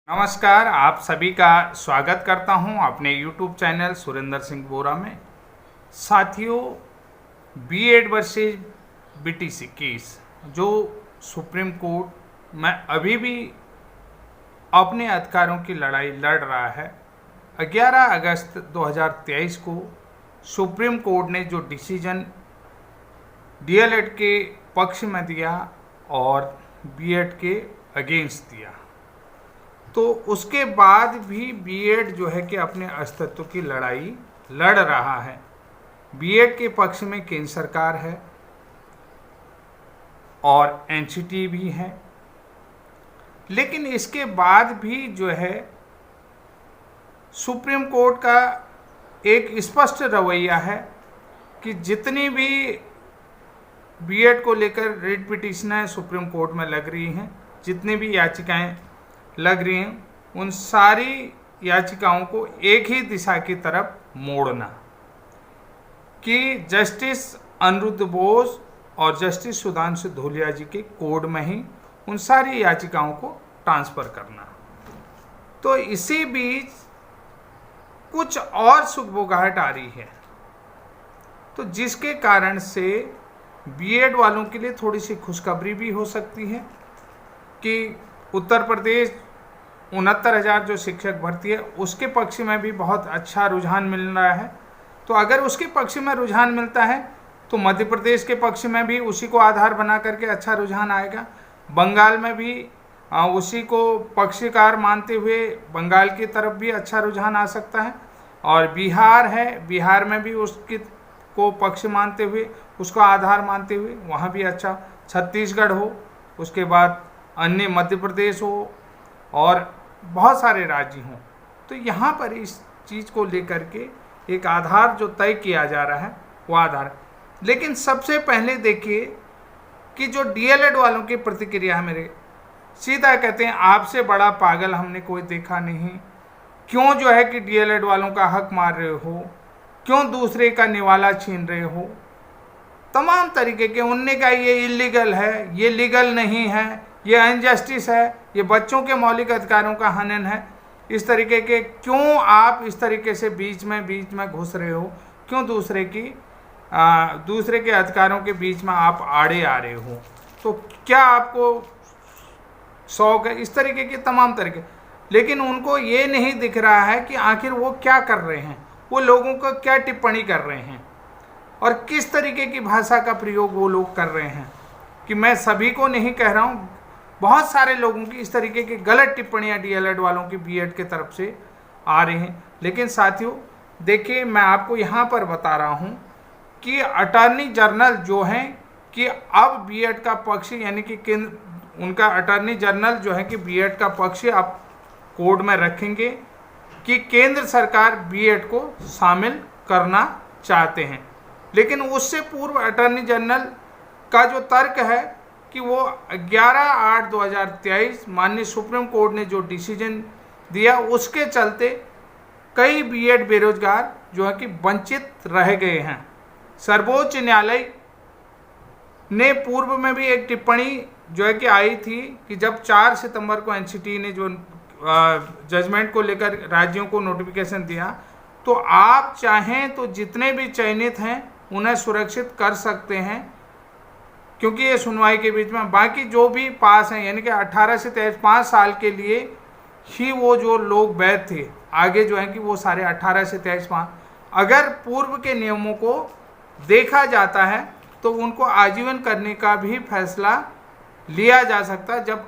नमस्कार, आप सभी का स्वागत करता हूं अपने YouTube चैनल सुरेंद्र सिंह बोरा में। साथियों, बीएड वर्सेस बीटीसी केस जो सुप्रीम कोर्ट में अभी भी अपने अधिकारों की लड़ाई लड़ रहा है, 11 अगस्त 2023 को सुप्रीम कोर्ट ने जो डिसीजन डीएलएड के पक्ष में दिया और बीएड के अगेंस्ट दिया, तो उसके बाद भी बीएड जो है कि अपने अस्तित्व की लड़ाई लड़ रहा है। बीएड के पक्ष में केंद्र सरकार है और एनसीटी भी है, लेकिन इसके बाद भी जो है सुप्रीम कोर्ट का एक स्पष्ट रवैया है कि जितनी भी बीएड को लेकर रिट पिटीशनें सुप्रीम कोर्ट में लग रही हैं, जितनी भी याचिकाएं लग रही हैं, उन सारी याचिकाओं को एक ही दिशा की तरफ मोड़ना कि जस्टिस अनिरुद्ध बोस और जस्टिस सुधांशु धूलिया जी के कोर्ट में ही उन सारी याचिकाओं को ट्रांसफ़र करना। तो इसी बीच कुछ और सुगबुगाहट आ रही है, तो जिसके कारण से बीएड वालों के लिए थोड़ी सी खुशखबरी भी हो सकती है कि उत्तर प्रदेश 69,000 जो शिक्षक भर्ती है उसके पक्ष में भी बहुत अच्छा रुझान मिल रहा है। तो अगर उसके पक्ष में रुझान मिलता है तो मध्य प्रदेश के पक्ष में भी उसी को आधार बना करके अच्छा रुझान आएगा। बंगाल में भी उसी को पक्षकार मानते हुए बंगाल की तरफ भी अच्छा रुझान आ सकता है, और बिहार है, बिहार में भी उसकी को पक्ष मानते हुए, उसको आधार मानते हुए वहाँ भी अच्छा, छत्तीसगढ़ हो, उसके बाद अन्य मध्य प्रदेश हो और बहुत सारे राज्य हों। तो यहाँ पर इस चीज़ को लेकर के एक आधार जो तय किया जा रहा है वो आधार। लेकिन सबसे पहले देखिए कि जो डीएलएड वालों की प्रतिक्रिया है, मेरे सीधा कहते हैं आपसे बड़ा पागल हमने कोई देखा नहीं। क्यों जो है कि डीएलएड वालों का हक मार रहे हो, क्यों दूसरे का निवाला छीन रहे हो, तमाम तरीके के। उनने कहा ये इलीगल है, ये लीगल नहीं है, ये अनजस्टिस है, ये बच्चों के मौलिक अधिकारों का हनन है। इस तरीके के क्यों आप इस तरीके से बीच में घुस रहे हो, क्यों दूसरे के अधिकारों के बीच में आप आड़े आ रहे हो, तो क्या आपको शौक है, इस तरीके के तमाम तरीके। लेकिन उनको ये नहीं दिख रहा है कि आखिर वो क्या कर रहे हैं, वो लोगों को क्या टिप्पणी कर रहे हैं और किस तरीके की भाषा का प्रयोग वो लोग कर रहे हैं। कि मैं सभी को नहीं कह रहा हूँ, बहुत सारे लोगों की इस तरीके की गलत टिप्पणियां डीएलएड वालों की बीएड के तरफ से आ रही हैं। लेकिन साथियों देखिए, मैं आपको यहाँ पर बता रहा हूँ कि अटॉर्नी जनरल जो हैं कि अब बीएड का पक्ष, यानी कि केंद्र, उनका अटॉर्नी जनरल जो है कि बीएड का पक्ष आप कोर्ट में रखेंगे कि केंद्र सरकार बीएड को शामिल करना चाहते हैं। लेकिन उससे पूर्व अटॉर्नी जनरल का जो तर्क है कि वो 11/8/2023 माननीय सुप्रीम कोर्ट ने जो डिसीजन दिया उसके चलते कई बीएड बेरोजगार जो है कि वंचित रह गए हैं। सर्वोच्च न्यायालय ने पूर्व में भी एक टिप्पणी जो है कि आई थी कि जब 4 सितंबर को एनसीटी ने जो जजमेंट को लेकर राज्यों को नोटिफिकेशन दिया, तो आप चाहें तो जितने भी चयनित हैं उन्हें सुरक्षित कर सकते हैं, क्योंकि ये सुनवाई के बीच में बाकी जो भी पास हैं, यानी कि 18 से 23 5 साल के लिए ही वो जो लोग वैध थे, आगे जो है कि वो सारे 18 से 23 5, अगर पूर्व के नियमों को देखा जाता है तो उनको आजीवन करने का भी फैसला लिया जा सकता है, जब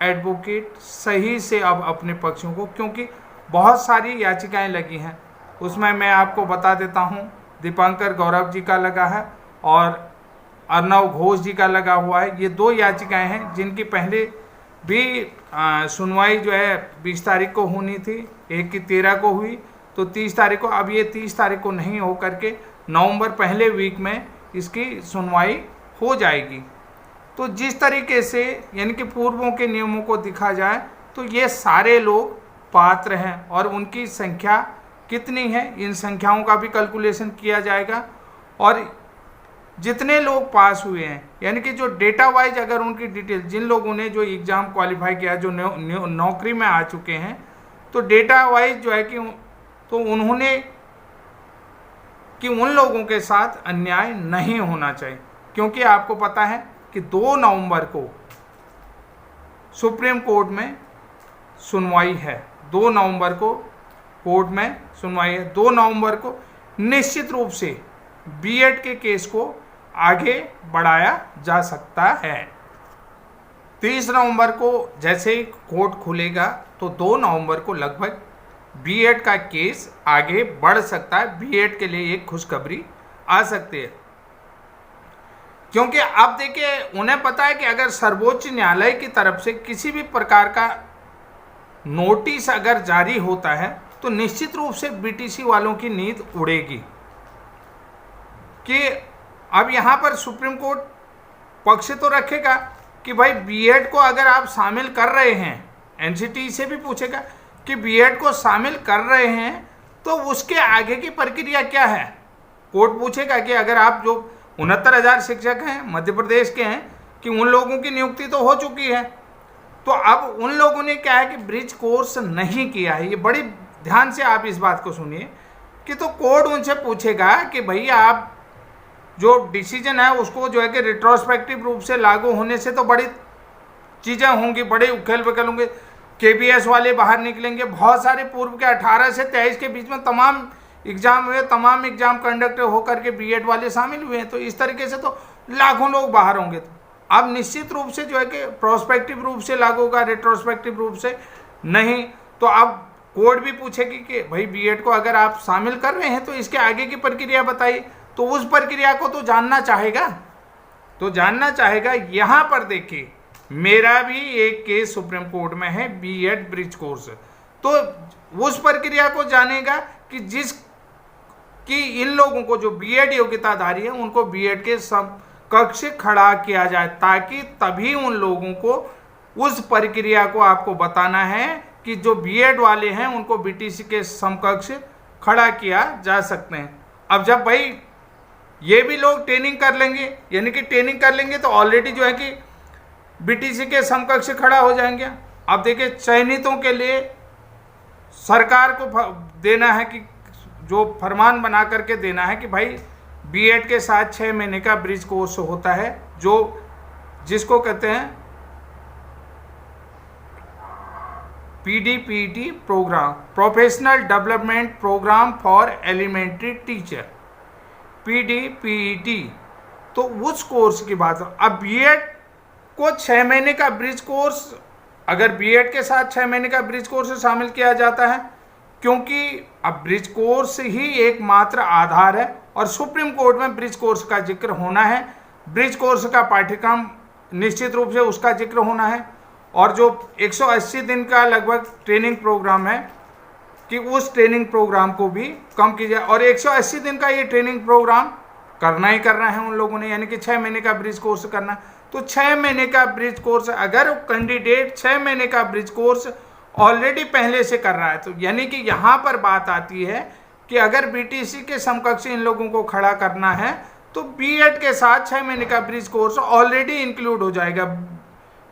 एडवोकेट सही से अब अपने पक्षों को, क्योंकि बहुत सारी याचिकाएं लगी हैं, उसमें मैं आपको बता देता हूं, दीपांकर गौरव जी का लगा है और अर्नव घोष जी का लगा हुआ है। ये 2 याचिकाएं हैं जिनकी पहले भी सुनवाई जो है 20 तारीख को होनी थी, एक की 13 को हुई, तो 30 तारीख को, अब ये 30 तारीख को नहीं हो करके नवंबर पहले वीक में इसकी सुनवाई हो जाएगी। तो जिस तरीके से यानी कि पूर्वों के नियमों को देखा जाए तो ये सारे लोग पात्र हैं, और उनकी संख्या कितनी है इन संख्याओं का भी कैलकुलेशन किया जाएगा। और जितने लोग पास हुए हैं, यानी कि जो डेटा वाइज अगर उनकी डिटेल, जिन लोगों ने जो एग्ज़ाम क्वालिफाई किया, जो नौकरी में आ चुके हैं, तो डेटा वाइज जो है कि तो उन्होंने कि उन लोगों के साथ अन्याय नहीं होना चाहिए। क्योंकि आपको पता है कि 2 नवंबर को सुप्रीम कोर्ट में सुनवाई है, 2 नवंबर को कोर्ट में सुनवाई है। 2 नवंबर को निश्चित रूप से बीएड के केस को आगे बढ़ाया जा सकता है। 30 नवंबर को जैसे ही कोर्ट खुलेगा तो 2 नवंबर को लगभग बीएड का केस आगे बढ़ सकता है। बीएड के लिए एक खुशखबरी आ सकती है, क्योंकि अब देखिए उन्हें पता है कि अगर सर्वोच्च न्यायालय की तरफ से किसी भी प्रकार का नोटिस अगर जारी होता है तो निश्चित रूप से बीटीसी वालों की नींद उड़ेगी कि अब यहाँ पर सुप्रीम कोर्ट पक्ष तो रखेगा कि भाई बीएड को अगर आप शामिल कर रहे हैं, एनसीटी से भी पूछेगा कि बीएड को शामिल कर रहे हैं तो उसके आगे की प्रक्रिया क्या है। कोर्ट पूछेगा कि अगर आप जो 69,000 शिक्षक हैं मध्य प्रदेश के हैं कि उन लोगों की नियुक्ति तो हो चुकी है, तो अब उन लोगों ने क्या है कि ब्रिज कोर्स नहीं किया है। ये बड़ी ध्यान से आप इस बात को सुनिए कि तो कोर्ट उनसे पूछेगा कि भैया आप जो डिसीजन है उसको जो है कि रिट्रोस्पेक्टिव रूप से लागू होने से तो बड़ी चीज़ें होंगी, बड़े उखेल पखेल होंगे, केबीएस वाले बाहर निकलेंगे, बहुत सारे पूर्व के 18 से 23 के बीच में तमाम एग्जाम हुए, तमाम एग्जाम कंडक्ट होकर के बीएड वाले शामिल हुए हैं, तो इस तरीके से तो लाखों लोग बाहर होंगे। तो अब निश्चित रूप से जो है कि प्रोस्पेक्टिव रूप से लागू होगा, रेट्रोस्पेक्टिव रूप से नहीं। तो अब कोर्ट भी पूछेगी कि भाई बीएड को अगर आप शामिल कर रहे हैं तो इसके आगे की प्रक्रिया बताइए, तो उस प्रक्रिया को तो जानना चाहेगा। यहाँ पर देखिए मेरा भी एक केस सुप्रीम कोर्ट में है, बीएड ब्रिज कोर्स, तो उस प्रक्रिया को जानेगा कि कि इन लोगों को जो बीएड योग्यताधारी है उनको बीएड के समकक्ष खड़ा किया जाए, ताकि तभी उन लोगों को उस प्रक्रिया को आपको बताना है कि जो बीएड वाले हैं उनको बीटीसी के समकक्ष खड़ा किया जा सकते हैं। अब जब भाई ये भी लोग ट्रेनिंग कर लेंगे, यानी कि ट्रेनिंग कर लेंगे तो ऑलरेडी जो है कि बीटीसी के समकक्ष खड़ा हो जाएंगे। अब देखिए चयनितों के लिए सरकार को देना है कि जो फरमान बना करके देना है कि भाई बीएड के साथ 6 महीने का ब्रिज कोर्स होता है, जो जिसको कहते हैं PDPT programme, professional development programme for elementary teacher, PDPT. तो उस कोर्स की बात है। अब बीएड को 6 महीने का ब्रिज कोर्स, अगर बीएड के साथ 6 महीने का ब्रिज कोर्स शामिल किया जाता है, क्योंकि अब ब्रिज कोर्स ही एकमात्र आधार है और सुप्रीम कोर्ट में ब्रिज कोर्स का जिक्र होना है। ब्रिज कोर्स का पाठ्यक्रम निश्चित रूप से उसका जिक्र होना है, और जो 180 दिन का लगभग ट्रेनिंग प्रोग्राम है कि उस ट्रेनिंग प्रोग्राम को भी कम किया जाए। और 180 दिन का ये ट्रेनिंग प्रोग्राम करना ही करना है उन लोगों ने, यानी कि 6 महीने का ब्रिज कोर्स करना। तो 6 महीने का ब्रिज कोर्स, अगर कैंडिडेट 6 महीने का ब्रिज कोर्स ऑलरेडी पहले से कर रहा है, तो यानी कि यहाँ पर बात आती है कि अगर बीटीसी के समकक्ष इन लोगों को खड़ा करना है तो बीएड के साथ 6 महीने का ब्रिज कोर्स ऑलरेडी इंक्लूड हो जाएगा।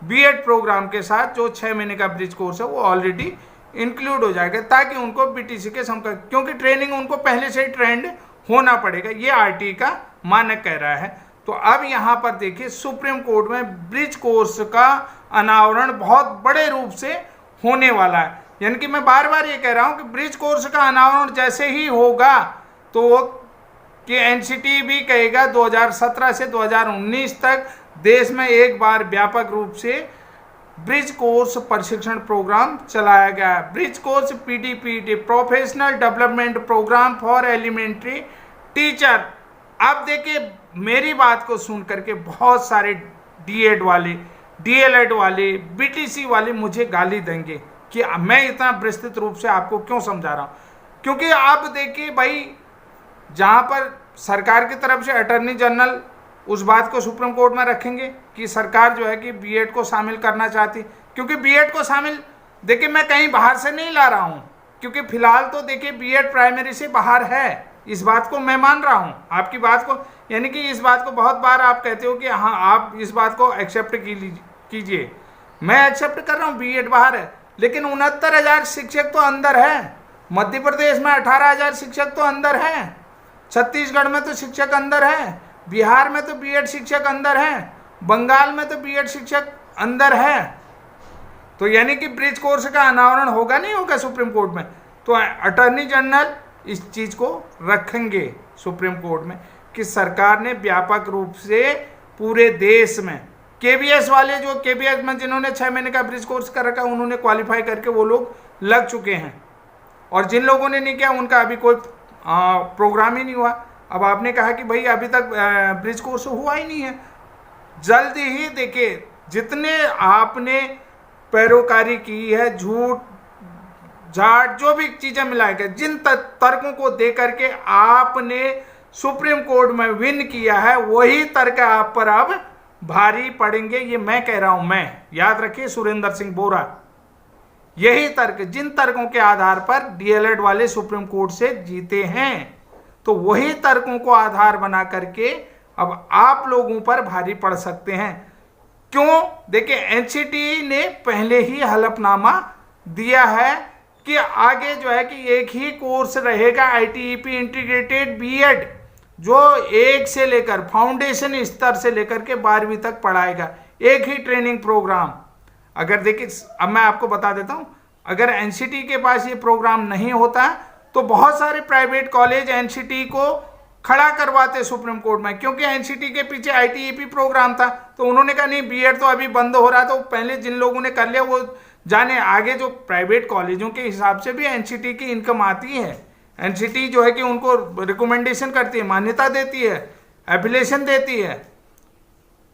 बीएड प्रोग्राम के साथ जो 6 महीने का ब्रिज कोर्स है वो ऑलरेडी इंक्लूड हो जाएगा, ताकि उनको बीटीसी के समकक्ष, क्योंकि ट्रेनिंग उनको पहले से ही ट्रेंड होना पड़ेगा, ये आरटी का मानक कह रहा है। तो अब यहाँ पर देखिए सुप्रीम कोर्ट में ब्रिज कोर्स का अनावरण बहुत बड़े रूप से होने वाला है। यानी कि मैं बार बार ये कह रहा हूँ कि ब्रिज कोर्स का अनावरण जैसे ही होगा तो कि एनसीटी भी कहेगा 2017 से 2019 तक देश में एक बार व्यापक रूप से ब्रिज कोर्स प्रशिक्षण प्रोग्राम चलाया गया है। Bridge course PDPT, professional development programme for elementary teacher. अब देखिए मेरी बात को सुन करके बहुत सारे डीएड वाले, डीएलएड वाले, बीटीसी वाले मुझे गाली देंगे कि मैं इतना विस्तृत रूप से आपको क्यों समझा रहा हूँ। क्योंकि आप देखिए भाई, जहाँ पर सरकार की तरफ से अटॉर्नी जनरल उस बात को सुप्रीम कोर्ट में रखेंगे कि सरकार जो है कि बीएड को शामिल करना चाहती, क्योंकि बीएड को शामिल देखिए मैं कहीं बाहर से नहीं ला रहा हूँ, क्योंकि फिलहाल तो देखिए बीएड प्राइमरी से बाहर है, इस बात को मैं मान रहा हूं, आपकी बात को, यानी कि इस बात को बहुत बार आप कहते हो कि हाँ आप इस बात को एक्सेप्ट कीजिए, मैं एक्सेप्ट कर रहा हूँ, बीएड बाहर है, लेकिन 69,000 शिक्षक तो अंदर है। मध्य प्रदेश में 18,000 शिक्षक तो अंदर है, छत्तीसगढ़ में तो शिक्षक अंदर है, बिहार में तो बीएड शिक्षक अंदर है, बंगाल में तो बीएड शिक्षक अंदर है। तो यानी कि ब्रिज कोर्स का अनावरण होगा नहीं होगा सुप्रीम कोर्ट में, तो अटॉर्नी जनरल इस चीज को रखेंगे सुप्रीम कोर्ट में कि सरकार ने व्यापक रूप से पूरे देश में, केबीएस वाले जो केबीएस में जिन्होंने 6 महीने का ब्रिज कोर्स कर रखा उन्होंने क्वालिफाई करके वो लोग लग चुके हैं, और जिन लोगों ने नहीं किया उनका अभी कोई प्रोग्राम ही नहीं हुआ। अब आपने कहा कि भाई अभी तक ब्रिज कोर्स हुआ ही नहीं है, जल्दी ही देखिए, जितने आपने पैरोकारी की है, झूठ झाट जो भी चीजें मिलाएगा, जिन तर्कों को दे करके आपने सुप्रीम कोर्ट में विन किया है, वही तर्क आप पर अब भारी पड़ेंगे। ये मैं कह रहा हूं, मैं, याद रखिए, सुरेंद्र सिंह बोरा, यही तर्क, जिन तर्कों के आधार पर डीएलएड वाले सुप्रीम कोर्ट से जीते हैं, तो वही तर्कों को आधार बना करके अब आप लोगों पर भारी पड़ सकते हैं। क्यों? देखिए, एनसीटी ने पहले ही हलफनामा दिया है कि आगे जो है कि एक ही कोर्स रहेगा, आईटीईपी इंटीग्रेटेड बीएड, जो 1 से लेकर फाउंडेशन स्तर से लेकर के 12वीं तक पढ़ाएगा, एक ही ट्रेनिंग प्रोग्राम। अगर देखिए, अब मैं आपको बता देता हूं, अगर एनसीटी के पास ये प्रोग्राम नहीं होता तो बहुत सारे प्राइवेट कॉलेज एनसीटी को खड़ा करवाते सुप्रीम कोर्ट में, क्योंकि एनसीटी के पीछे आईटीईपी प्रोग्राम था। तो उन्होंने कहा नहीं, बीएड तो अभी बंद हो रहा था, तो पहले जिन लोगों ने कर लिया वो जाने, आगे जो प्राइवेट कॉलेजों के हिसाब से भी एनसीटी की इनकम आती है, एनसीटी जो है कि उनको रिकमेंडेशन करती है, मान्यता देती है, एफिलिएशन देती है।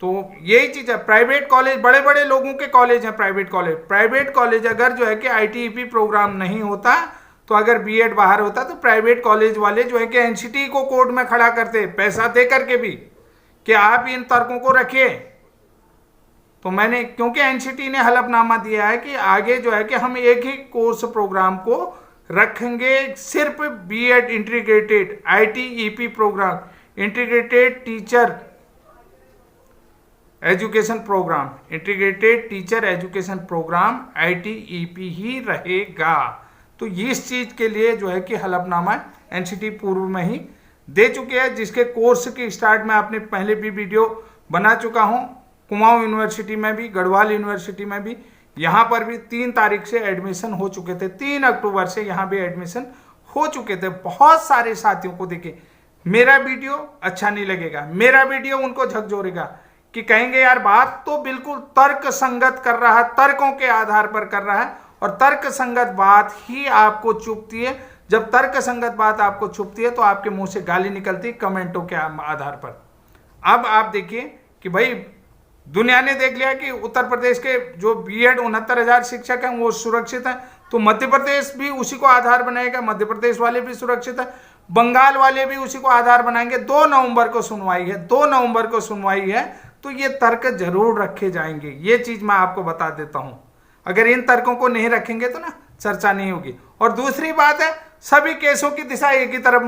तो यही चीज है, प्राइवेट कॉलेज, बड़े बड़े लोगों के कॉलेज हैं प्राइवेट कॉलेज अगर जो है कि आईटीईपी प्रोग्राम नहीं होता, तो अगर बीएड बाहर होता तो प्राइवेट कॉलेज वाले जो है कि एनसीटी को कोर्ट में खड़ा करते, पैसा दे करके भी, कि आप इन तर्कों को रखिए। तो मैंने, क्योंकि एनसीटी ने हलफनामा दिया है कि आगे जो है कि हम एक ही कोर्स प्रोग्राम को रखेंगे, सिर्फ BEd integrated ITEP programme, integrated teacher education programme, integrated teacher education programme ITEP ही रहेगा। तो इस चीज के लिए जो है कि हलफनामा एनसीटी पूर्व में ही दे चुके हैं, जिसके कोर्स की स्टार्ट में आपने पहले भी वीडियो बना चुका हूं, कुमाऊं यूनिवर्सिटी में भी, गढ़वाल यूनिवर्सिटी में भी, यहाँ पर भी 3 तारीख से एडमिशन हो चुके थे, 3 अक्टूबर से यहाँ भी एडमिशन हो चुके थे। बहुत सारे साथियों को देखे, मेरा वीडियो अच्छा नहीं लगेगा, मेरा वीडियो उनको झकझोरेगा कि कहेंगे यार बात तो बिल्कुल तर्क संगत कर रहा है, तर्कों के आधार पर कर रहा है, और तर्क संगत बात ही आपको चुभती है। जब तर्क संगत बात आपको चुभती है तो आपके मुंह से गाली निकलती है कमेंटों के आधार पर। अब आप देखिए कि भाई दुनिया ने देख लिया कि उत्तर प्रदेश के जो बीएड 69,000 शिक्षक हैं वो सुरक्षित हैं, तो मध्य प्रदेश भी उसी को आधार बनाएगा, मध्य प्रदेश वाले भी सुरक्षित है, बंगाल वाले भी उसी को आधार बनाएंगे। 2 नवंबर को सुनवाई है, 2 नवंबर को सुनवाई है, तो ये तर्क जरूर रखे जाएंगे, ये चीज मैं आपको बता देता हूं। अगर इन तर्कों को नहीं रखेंगे तो ना चर्चा नहीं होगी। और दूसरी बात है, सभी केसों की दिशा एक ही तरफ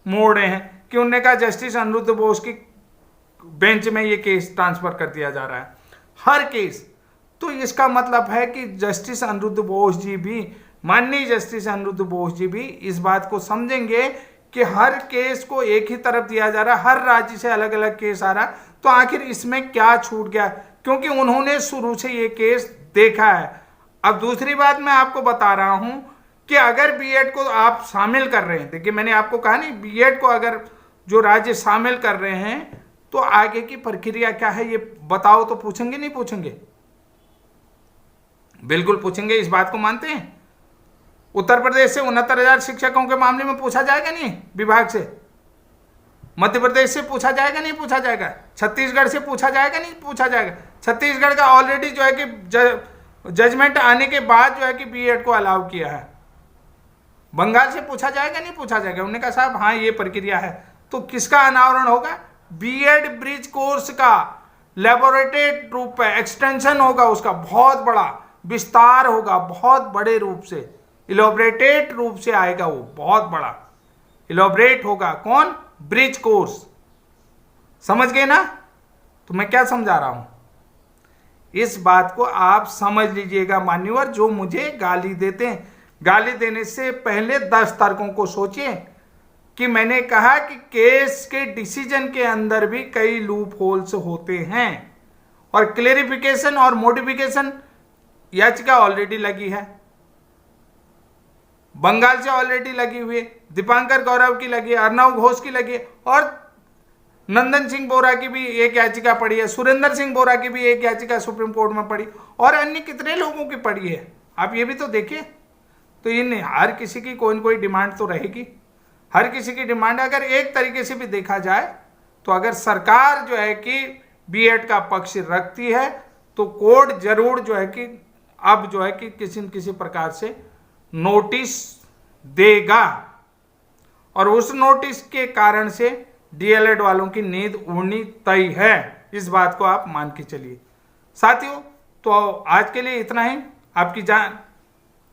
मोड़ रहे हैं कि उन्होंने कहा जस्टिस अनिरुद्ध बोस की बेंच में ये केस ट्रांसफर कर दिया जा रहा है, हर केस। तो इसका मतलब है कि जस्टिस अनिरुद्ध बोस जी भी, माननीय जस्टिस अनिरुद्ध बोस जी भी इस बात को समझेंगे कि हर केस को एक ही तरफ दिया जा रहा है, हर राज्य से अलग अलग केस आ रहा है, तो आखिर इसमें क्या छूट गया, क्योंकि उन्होंने शुरू से ये केस देखा है। अब दूसरी बात मैं आपको बता रहा हूं कि अगर बीएड को आप शामिल कर रहे हैं, देखिए मैंने आपको कहा नहीं, बीएड को अगर जो राज्य शामिल कर रहे हैं तो आगे की प्रक्रिया क्या है ये बताओ, तो पूछेंगे नहीं पूछेंगे? बिल्कुल पूछेंगे, इस बात को मानते हैं? उत्तर प्रदेश से 69,000 शिक्षकों के मामले में पूछा जाएगा नहीं विभाग से? मध्य प्रदेश से पूछा जाएगा नहीं पूछा जाएगा? छत्तीसगढ़ से पूछा जाएगा नहीं पूछा जाएगा? छत्तीसगढ़ का ऑलरेडी जो है कि जजमेंट आने के बाद जो है कि बीएड को अलाउ किया है। बंगाल से पूछा जाएगा नहीं पूछा जाएगा? उन्होंने कहा साहब हाँ ये प्रक्रिया है। तो किसका अनावरण होगा? बीएड ब्रिज कोर्स का लैबोरेटरी रूप पे एक्सटेंशन होगा, उसका बहुत बड़ा विस्तार होगा, बहुत बड़े रूप से इलैबोरेटेड रूप से आएगा वो, बहुत बड़ा। इलॉबरेट होगा। कौन? Bridge course. समझ गए ना? तो मैं क्या समझा रहा हूं, इस बात को आप समझ लीजिएगा मान्यवर। जो मुझे गाली देते हैं, गाली देने से पहले 10 तर्कों को सोचिए कि मैंने कहा कि केस के डिसीजन के अंदर भी कई लूप होल्स होते हैं और क्लेरिफिकेशन और मॉडिफिकेशन याचिका ऑलरेडी लगी है, बंगाल से ऑलरेडी लगी हुई है, दीपांकर गौरव की लगी है, अर्णव घोष की लगी है और नंदन सिंह बोरा की भी एक याचिका पड़ी है, सुरेंद्र सिंह बोरा की भी एक याचिका सुप्रीम कोर्ट में पड़ी और अन्य कितने लोगों की पड़ी है, आप ये भी तो देखिए। तो इन हर किसी की कोई न कोई डिमांड तो रहेगी, हर किसी की डिमांड। अगर एक तरीके से भी देखा जाए तो अगर सरकार जो है कि बीएड का पक्ष रखती है तो कोर्ट जरूर जो है कि अब जो है कि किसी न किसी प्रकार से नोटिस देगा और उस नोटिस के कारण से डीएलएड वालों की नींद उड़नी तय है। इस बात को आप मान के चलिए साथियों। तो आज के लिए इतना ही।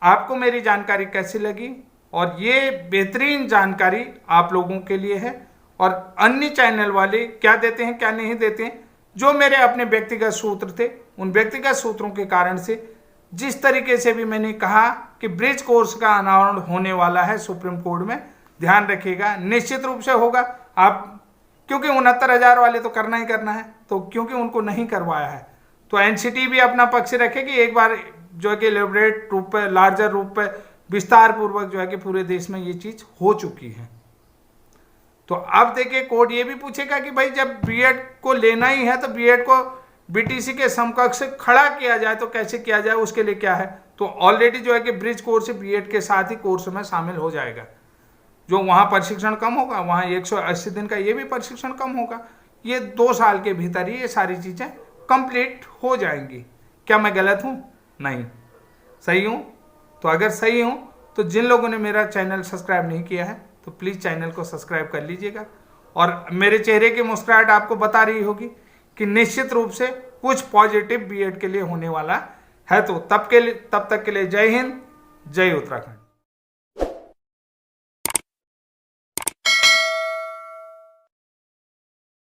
आपको मेरी जानकारी कैसी लगी? और ये बेहतरीन जानकारी आप लोगों के लिए है और अन्य चैनल वाले क्या देते हैं क्या नहीं देते हैं, जो मेरे अपने व्यक्तिगत सूत्र थे, उन व्यक्तिगत सूत्रों के कारण से जिस तरीके से भी मैंने कहा कि ब्रिज कोर्स का अनावरण होने वाला है सुप्रीम कोर्ट में, ध्यान रखिएगा, निश्चित रूप से होगा। आप क्योंकि 69,000 वाले तो करना ही करना है, तो क्योंकि उनको नहीं करवाया है तो एनसीटी भी अपना पक्ष रखेगी। एक बार जो है कि एलेबोरेट रूप पे, लार्जर रूप पे, विस्तार पूर्वक जो है कि पूरे देश में ये चीज हो चुकी है। तो अब देखिए कोर्ट ये भी पूछेगा कि भाई जब बीएड को लेना ही है तो बीएड को बीटीसी के समकक्ष खड़ा किया जाए तो कैसे किया जाए, उसके लिए क्या है। तो ऑलरेडी जो है कि ब्रिज कोर्स बीएड के साथ ही कोर्स में शामिल हो जाएगा। जो वहाँ प्रशिक्षण कम होगा वहाँ 180 दिन का ये भी प्रशिक्षण कम होगा। ये 2 साल के भीतर ही ये सारी चीज़ें कंप्लीट हो जाएंगी। क्या मैं गलत हूँ? नहीं, सही हूँ। तो अगर सही हूँ तो जिन लोगों ने मेरा चैनल सब्सक्राइब नहीं किया है तो प्लीज़ चैनल को सब्सक्राइब कर लीजिएगा। और मेरे चेहरे की मुस्कुराहट आपको बता रही होगी कि निश्चित रूप से कुछ पॉजिटिव बीएड के लिए होने वाला है। तो तब तक के लिए जय हिंद, जय उत्तराखंड।